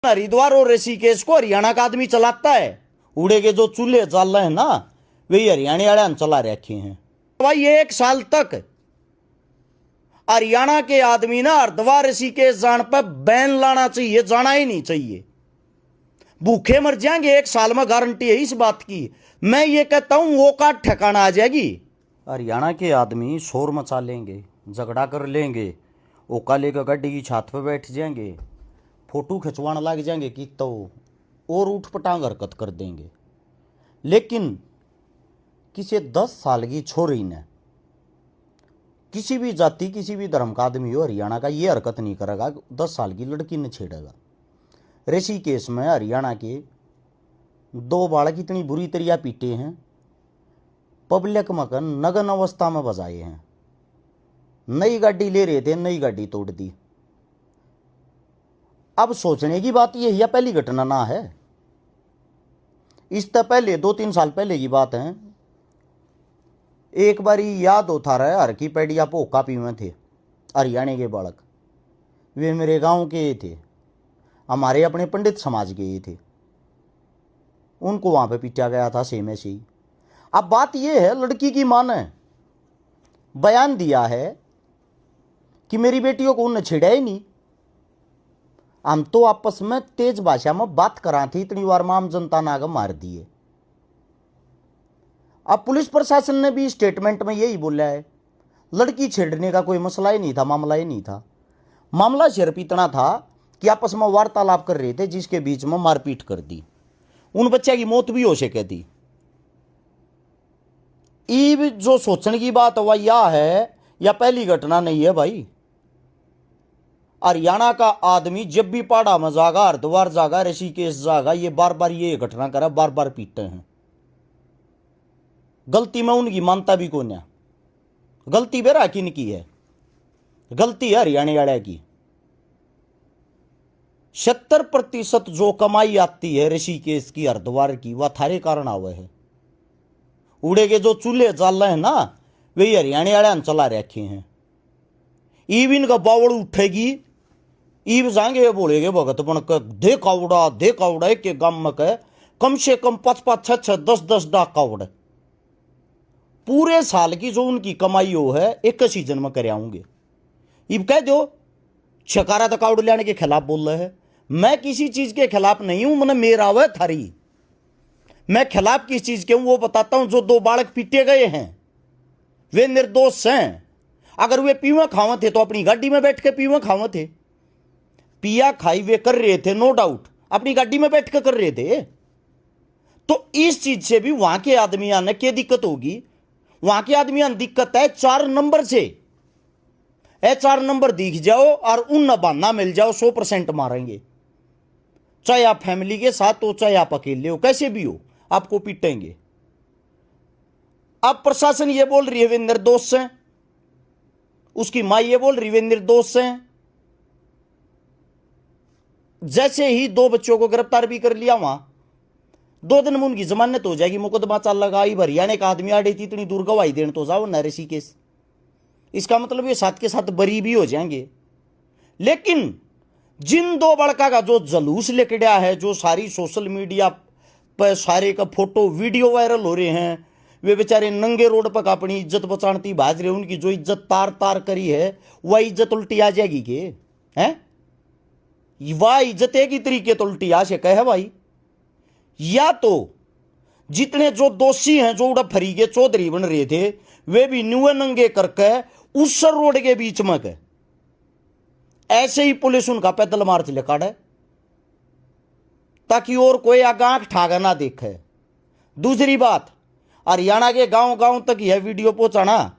हरिद्वार और ऋषिकेश को हरियाणा का आदमी चलाता है। उड़े के जो चूल्हे चल रहे हैं ना, वही हरियाणा वाले चला रखे हैं। भाई 1 साल तक हरियाणा के आदमी ना हरिद्वार ऋषिकेश जान पर बैन लाना चाहिए, जाना ही नहीं चाहिए। भूखे मर जाएंगे 1 साल में, गारंटी है इस बात की। मैं ये कहता हूं वो का ठिकाना आ जाएगी। हरियाणा के आदमी शोर मचा लेंगे, झगड़ा कर लेंगे, ओका लेकर गाड़ी की छत पर बैठ जाएंगे, फोटो खिंचवाने लग जाएंगे कि तो और उठ पटांग हरकत कर देंगे। लेकिन किसी 10 साल की छोरी ने, किसी भी जाति किसी भी धर्म का आदमी हो हरियाणा का, ये हरकत नहीं करेगा। 10 साल की लड़की ने छेड़ेगा। ऋषिकेश में हरियाणा के 2 बालक इतनी बुरी तरह पीटे हैं, पब्लिक मकन नग्न अवस्था में बजाए हैं। नई गाड़ी ले रहे थे, नई गाड़ी तोड़ दी। अब सोचने की बात यह पहली घटना ना है, इससे पहले 2-3 साल पहले की बात है। एक बारी याद होता रहा, हर की पैडिया पोका पीवे थे हरियाणा के बालक। वे मेरे गांव के थे, हमारे अपने पंडित समाज के थे। उनको वहां पे पीटा गया था सेम ऐसे ही। अब बात यह है, लड़की की मां ने बयान दिया है कि मेरी बेटियों को उन्हें छेड़ा ही नहीं। हम तो आपस में तेज भाषा में बात करा थी, इतनी बार आम जनता ने आगे मार दिए। अब पुलिस प्रशासन ने भी स्टेटमेंट में यही बोला है, लड़की छेड़ने का कोई मसला ही नहीं था, मामला ही नहीं था। मामला सिर्फ इतना था कि आपस में वार्तालाप कर रहे थे, जिसके बीच में मारपीट कर दी। उन बच्चे की मौत भी हो सके थी। ईब जो सोचने की बात हुआ यह है, या पहली घटना नहीं है भाई। हरियाणा का आदमी जब भी पहाड़ा में जागा, हरिद्वार जागा, ऋषिकेश जागा, ये बार बार ये घटना करा, बार बार पीटते हैं। गलती में उनकी मानता भी कौन है? गलती बेरा किन की है? गलती है हरियाणा वाले की। 70% जो कमाई आती है ऋषिकेश की, हरिद्वार की, वह थारे कारण आवे है। उड़े के जो चूल्हे चल रहे हैं ना, वही हरियाणा वाले चला रखे हैं। ईब इनका बावड़ उठेगी, ईब जाएंगे बोलेगे भगत बन कर, दे कावड़ा एक गांव में कम से कम 5-5, 6-6, 10-10 डाक कावड़ पूरे साल की जो उनकी कमाई हो है, एक सीजन में कर आऊंगे। इब कह दो छकारा तो कावड़ लेने के खिलाफ बोल रहे हैं। मैं किसी चीज के खिलाफ नहीं हूं, मैंने मेरा वह थारी। मैं खिलाफ किस चीज के हूं वो बताता हूं। जो 2 बालक पीटे गए हैं वे निर्दोष हैं। अगर वे पीवा खावा थे तो अपनी गाड़ी में बैठ के पीवा खावा थे। पिया खाई वे कर रहे थे, नो डाउट, अपनी गाड़ी में बैठ के कर रहे थे। तो इस चीज से भी वहां के आदमियों ने क्या दिक्कत होगी? वहां के आदमियों दिक्कत है 4 नंबर से। 4 नंबर दिख जाओ और उन बहाना मिल जाओ, 100% मारेंगे। चाहे आप फैमिली के साथ हो, चाहे आप अकेले हो, कैसे भी हो, आपको पीटेंगे। अब प्रशासन ये बोल रही है वे निर्दोष हैं, उसकी मां ये बोल रही वे निर्दोष हैं। जैसे ही 2 बच्चों को गिरफ्तार भी कर लिया, वहां 2 दिन में उनकी जमानत हो जाएगी। मुकदमा चल लगा, हरियाणा का आदमी आड़े थी, इतनी दूर गवाही देने तो जाओ न ऋषिकेश। इसका मतलब ये साथ के साथ बरी भी हो जाएंगे। लेकिन जिन 2 बड़का का जो जलूस लेके गया है, जो सारी सोशल मीडिया पर सारे का फोटो वीडियो वायरल हो रहे हैं, वे बेचारे नंगे रोड पर अपनी इज्जत बचाती भाज रहे। उनकी जो इज्जत तार तार करी है, वह इज्जत उल्टी आ जाएगी के हैं? वह इज्जत एक ही तरीके तो उल्टी आ सके है भाई। या तो जितने जो दोषी हैं, जो उड़ा फरी के चौधरी बन रहे थे, वे भी नुए नंगे करके उस रोड के बीच में के ऐसे ही पुलिस उनका पैदल मार्च लेकर है, ताकि और कोई आगाह ठागा ना देखे। दूसरी बात, हरियाणा के गांव गांव तक यह वीडियो पहुंचाना।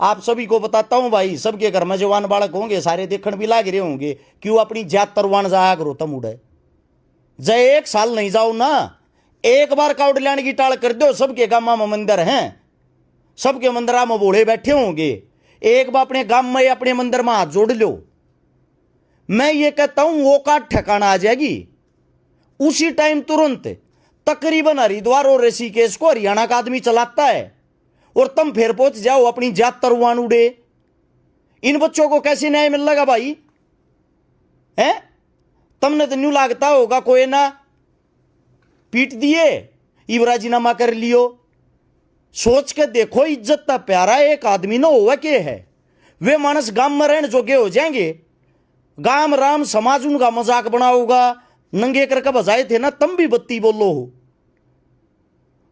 आप सभी को बताता हूं भाई, सबके घर में जवान बालक होंगे, सारे देखण भी लाग रहे होंगे कि वो अपनी जात तरवान जाया करो। तम उड़े जय 1 साल नहीं जाओ ना, एक बार कावड़ लैंड की टाल कर दो। सबके गांव में मंदिर हैं, सबके मंदिर में बोले बैठे होंगे। एक बार अपने गांव में अपने मंदिर में हाथ जोड़ लो। मैं ये कहता हूं वो का ठिकाना आ जाएगी उसी टाइम तुरंत। तकरीबन हरिद्वार और ऋषिकेश को हरियाणा का आदमी चलाता है, और तुम फिर पहुंच जाओ अपनी जात तरवान उड़े। इन बच्चों को कैसे न्याय मिल लगा भाई? हैं? तुमने तो न्यू लागता होगा कोई ना पीट दिए, इबराजीनामा कर लियो। सोच के देखो, इज्जत का प्यारा एक आदमी ना हुआ के है, वे मानस गांव में रहने जोगे हो जाएंगे। गांव राम समाज उनका मजाक बनाओगा, नंगे करके बजाए थे ना, तुम भी बत्ती बोलो।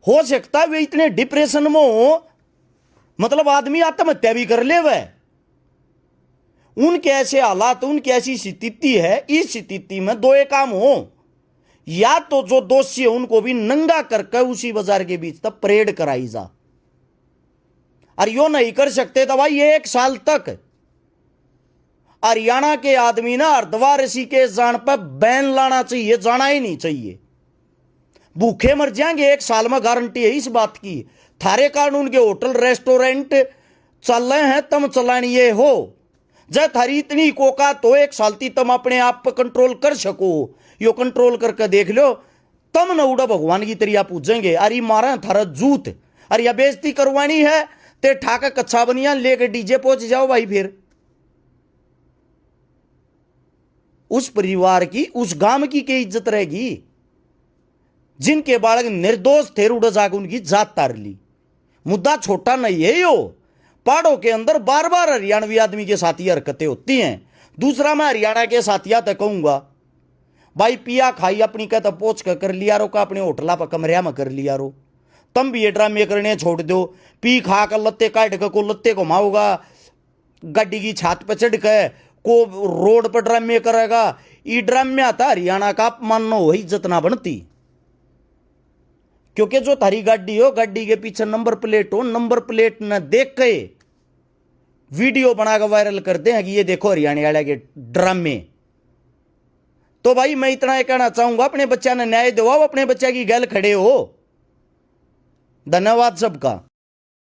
हो सकता वे इतने डिप्रेशन में हो, मतलब आदमी आत्महत्या भी कर ले। वह उनके ऐसे हालात, उनकी ऐसी स्थिति है। इस स्थिति में दो एक काम हो, या तो जो दोषी है उनको भी नंगा करके उसी बाजार के बीच तक परेड कराई जा। और यो नहीं कर सकते तो भाई 1 साल तक हरियाणा के आदमी ना हरिद्वार ऋषिकेश जान पर बैन लाना चाहिए, जाना ही नहीं चाहिए। भूखे मर जाएंगे 1 साल में, गारंटी है इस बात की। थारे कानून के होटल रेस्टोरेंट चल रहे हैं, तुम चलानिए हो। जब थारी इतनी कोका तो 1 साल ती तुम अपने आप पर कंट्रोल कर सको, यो कंट्रोल करके देख लो, तम न उड़ा भगवान की तरिया पूछेंगे। अरे मारा थारा जूत, अरे या बेइज्जती करवानी है ते ठाका कच्चा बनिया लेके डीजे पहुंच जाओ भाई। फिर उस परिवार की, उस गांव की क्या इज्जत रहेगी? जिनके बालक निर्दोष थे, उड़ जाकर उनकी जात तार ली। मुद्दा छोटा नहीं है यो। पहाड़ों के अंदर बार बार हरियाणवी आदमी के साथ ये हरकतें होती हैं। दूसरा, मैं हरियाणा के साथिया तक कहूंगा भाई, पिया खाई अपनी कहता पोच कर लिया रो का, अपने होटला पर कमरिया में कर लिया रो। तुम भी ये ड्रामे करने छोड़ दो। पी खा कर लत्ते काट कर को लत्ते घुमाओगा, गाड़ी की छत पर चढ़ कर को रोड पर ड्रामे करेगा। ई ड्रामे आता हरियाणा का अपमान हो, इज्जत ना बनती। क्योंकि जो थारी गाड़ी हो, गाड़ी के पीछे नंबर प्लेट हो, नंबर प्लेट न देख के वीडियो बनाकर वायरल करते हैं कि ये देखो हरियाणा वाले के ड्रामे। तो भाई मैं इतना ही कहना चाहूंगा, अपने बच्चा ने न्याय दो, अपने बच्चा की गैल खड़े हो। धन्यवाद सबका।